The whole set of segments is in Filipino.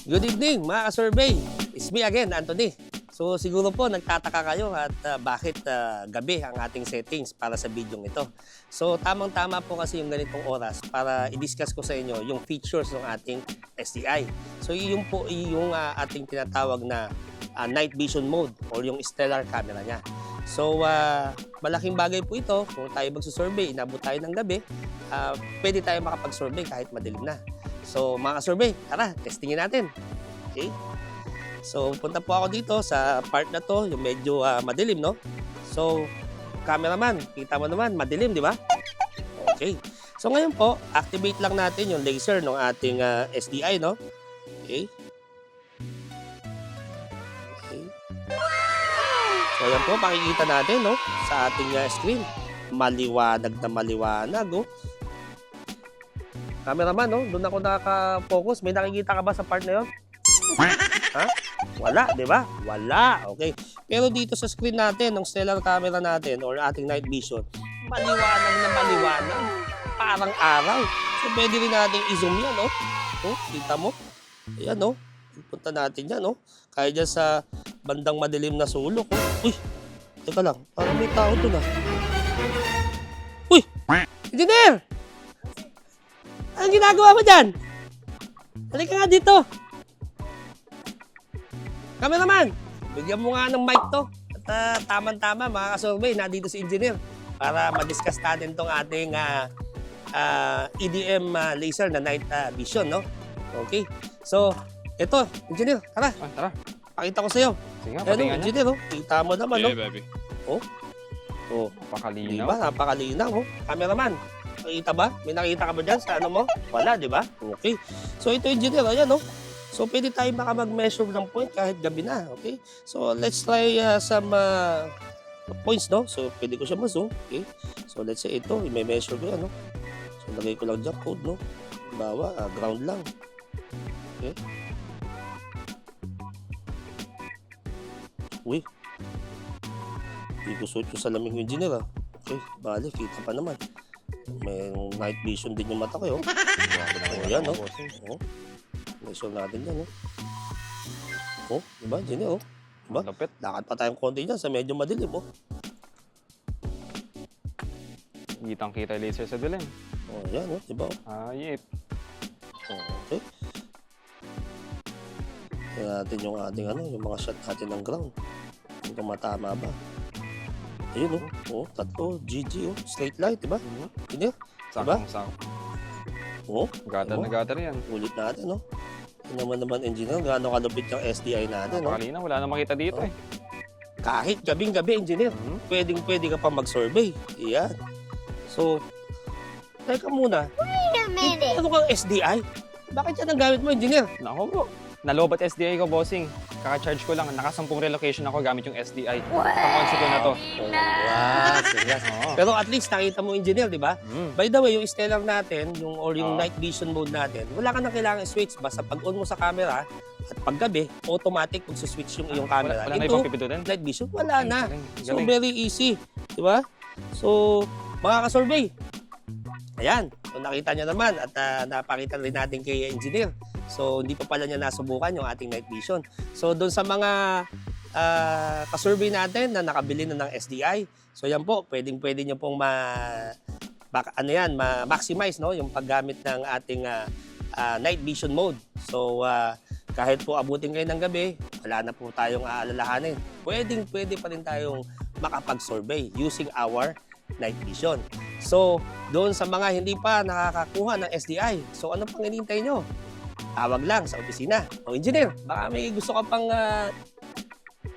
Good evening mga ka-survey. It's me again, Anthony. So siguro po nagtataka kayo at bakit gabi ang ating settings para sa video ito. So tamang-tama po kasi yung ganitong oras para i-discuss ko sa inyo yung features ng ating SDI. So yun po yung ating tinatawag na night vision mode or yung stellar camera niya. So malaking bagay po ito kung tayo magsusurvey, inabot tayo ng gabi, pwede tayo makapag-survey kahit madilim na. So mga ka-survey, tara, testingin natin. Okay? So punta po ako dito sa part na to, yung medyo madilim, no? So cameraman, kita mo naman, madilim, di ba? Okay. So ngayon po, activate lang natin yung laser ng ating SDI, no? Okay. Okay. So ayan po, makikita natin, no? Sa ating screen. Maliwanag na maliwanag, oh. Cameraman, no? Doon ako nakaka-focus. May nakikita ka ba sa part na yun? Ha? Wala, di ba? Wala. Okay. Pero dito sa screen natin, ng stellar camera natin or ating night vision, maliwanag na maliwanag. Parang araw. So, pwede rin natin i-zoom yan, no? Oh, kita mo? Ayan, no? Punta natin yan, no? Kaya dyan sa bandang madilim na sulok, oh. Uy! Teka lang. Parang may tao doon, ah. Uy! Engineer! Anong ginagawa mo dyan? Halika nga dito. Cameraman, bigyan mo nga ng mic to. At tama-tama, mga ka-survey, nandito si Engineer para ma-discuss natin itong ating EDM laser na night vision, no? Okay. So, ito, Engineer, tara. Tara. Pakita ko sa'yo. Sige nga, Ayan, patingan niya. Engineer, oh. Kita mo naman, no? baby. Oh. Oh. Napakalinaw. Diba? Napakalinaw, oh. Cameraman, nakita ba? May nakita ka ba dyan sa ano mo? Wala, di ba? Okay. So, ito, Engineer, ayan, no? So, pwede tayo mag-measure ng point kahit gabi na, okay? So, let's try some points, no? So, pwede ko siya ma-zoom, okay? So, let's say ito, i-measure ko yan, no? So, lagay ko lang dyan code, no? Bawa, ground lang. Okay? Uy. Hindi ko suot yung salamin ng Engineer, ah. Okay, bali, kita pa naman. May night vision din yung mata ko, oh. Oh, yan, no? Oh. Measure natin yan, oh. Oh, diba, Engineer, oh. Diba? Lapit. Lakad pa tayong konti dyan sa medyo madilim, oh. Kitang-kita yung laser sa dilim. Oh, yan, oh. Diba, oh. Ayip. Oh, okay. Tingnan natin yung ating, yung mga shot natin ng ground. Kung matama ba. Ayun, oh. Oh, tatlo. GG, oh. Straight light, diba? Engineer? Diba? Sakong-sakong. Oh. Gatar na gatar yan. Ulit natin, no? Tingnan naman, Engineer, gaano kalupit yung SDI natin, no? Napakalinaw. Wala na makita dito eh. Kahit gabing-gabi, Engineer, pwedeng-pwede ka pa mag-survey. Iyan. So, teka muna. Wait a minute. Ano kang SDI? Bakit yan ang gamit mo, Engineer? Nako bro. Nalobat SDI ko, bossing. Kaka-charge ko lang. Nakasampung relocation ako gamit yung SDI. Pang-consi ko na to. Oh, wow, serious. Oo. Pero at least nakita mo, Engineer, di ba? By the way, yung stellar natin, yung night vision mode natin, wala ka na kailangan switch. Basta pag-on mo sa camera at paggabi, automatic mag-switch yung iyong camera. Wala na ibang pipindutin? Night vision, wala na. Galing. So, very easy. Di ba? So, mga ka-survey, ayan. So, nakita niya naman at napakita rin natin kay Engineer. So, hindi pa pala niya nasubukan yung ating night vision. So, doon sa mga ka-survey natin na nakabili na ng SDI, so yan po, pwedeng-pwede niyo pong ma-maximize, no, yung paggamit ng ating night vision mode. So, kahit po abutin kayo ng gabi, wala na po tayong aalalahanin. Pwedeng-pwede pa rin tayong makapag-survey using our night vision. So, doon sa mga hindi pa nakakakuha ng SDI, so ano pang hinihintay nyo? Tawag lang sa opisina. O Engineer, baka may gusto ka pang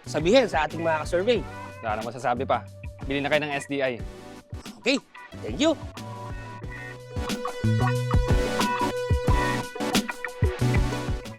sabihin sa ating mga ka-survey. Wala na masasabi pa. Bili na kayo ng SDI. Okay, thank you.